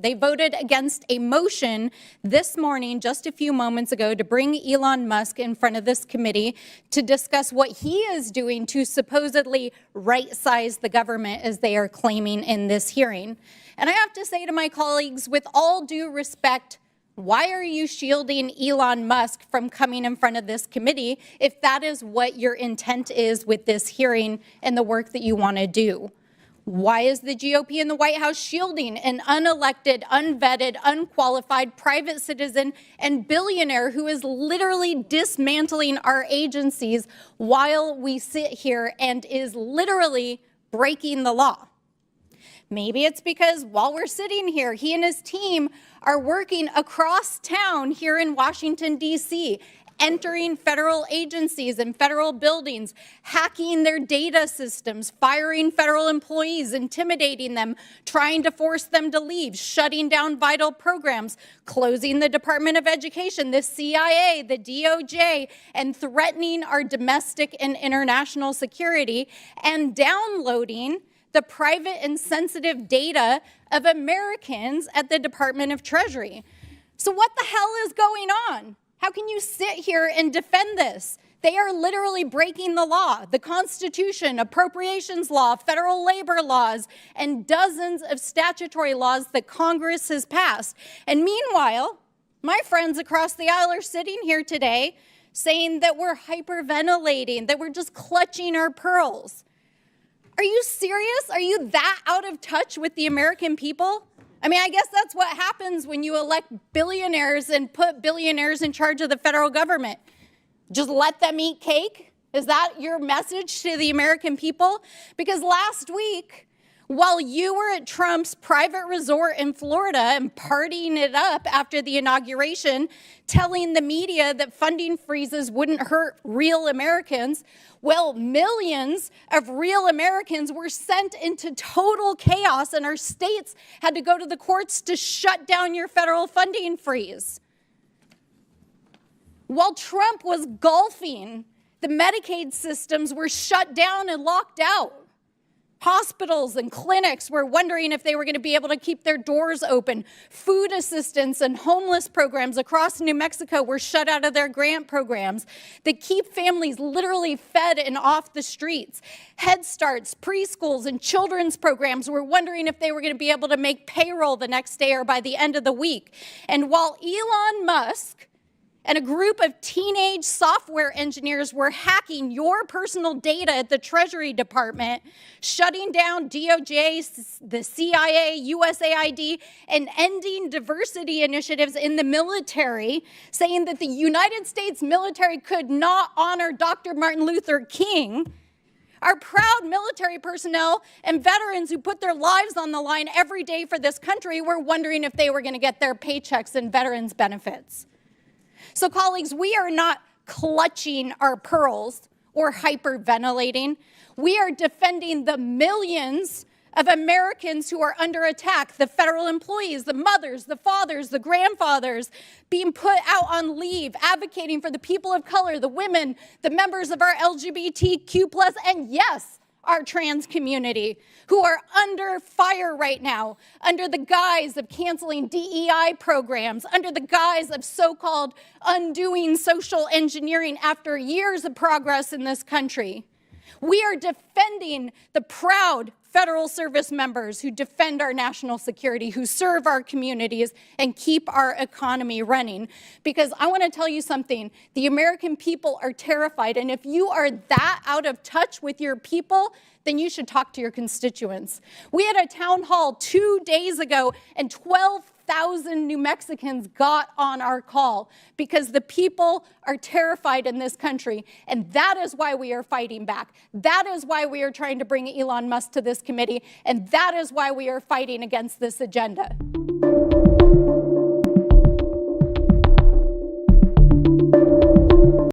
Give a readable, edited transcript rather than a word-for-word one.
They voted against a motion this morning, just a few moments ago, to bring Elon Musk in front of this committee to discuss what he is doing to supposedly right-size the government, as they are claiming in this hearing. And I have to say to my colleagues, with all due respect, why are you shielding Elon Musk from coming in front of this committee if that is what your intent is with this hearing and the work that you want to do? Why is the GOP in the White House shielding an unelected, unvetted, unqualified private citizen and billionaire who is literally dismantling our agencies while we sit here and is literally breaking the law? Maybe it's because while we're sitting here, he and his team are working across town here in Washington, D.C., entering federal agencies and federal buildings, hacking their data systems, firing federal employees, intimidating them, trying to force them to leave, shutting down vital programs, closing the Department of Education, the CIA, the DOJ, and threatening our domestic and international security, and downloading the private and sensitive data of Americans at the Department of Treasury. So what the hell is going on? How can you sit here and defend this? They are literally breaking the law, the Constitution, appropriations law, federal labor laws, and dozens of statutory laws that Congress has passed. And meanwhile, my friends across the aisle are sitting here today saying that we're hyperventilating, that we're just clutching our pearls. Are you serious? Are you that out of touch with the American people? I mean, I guess that's what happens when you elect billionaires and put billionaires in charge of the federal government. Just let them eat cake? Is that your message to the American people? Because last week, while you were at Trump's private resort in Florida and partying it up after the inauguration, telling the media that funding freezes wouldn't hurt real Americans, well, millions of real Americans were sent into total chaos, and our states had to go to the courts to shut down your federal funding freeze. While Trump was golfing, the Medicaid systems were shut down and locked out. Hospitals and clinics were wondering if they were going to be able to keep their doors open. Food assistance and homeless programs across New Mexico were shut out of their grant programs that keep families literally fed and off the streets. Head Starts, preschools, and children's programs were wondering if they were going to be able to make payroll the next day or by the end of the week. And while Elon Musk and a group of teenage software engineers were hacking your personal data at the Treasury Department, shutting down DOJ, the CIA, USAID, and ending diversity initiatives in the military, saying that the United States military could not honor Dr. Martin Luther King. Our proud military personnel and veterans who put their lives on the line every day for this country were wondering if they were going to get their paychecks and veterans benefits. So, colleagues, we are not clutching our pearls or hyperventilating. We are defending the millions of Americans who are under attack, the federal employees, the mothers, the fathers, the grandfathers, being put out on leave, advocating for the people of color, the women, the members of our LGBTQ+, and yes, our trans community, who are under fire right now, under the guise of canceling DEI programs, under the guise of so-called undoing social engineering after years of progress in this country. We are defending the proud federal service members who defend our national security, who serve our communities and keep our economy running. Because I want to tell you something, the American people are terrified, and if you are that out of touch with your people, then you should talk to your constituents. We had a town hall 2 days ago, and 12,000 New Mexicans got on our call because the people are terrified in this country, and that is why we are fighting back. That is why we are trying to bring Elon Musk to this committee, and that is why we are fighting against this agenda.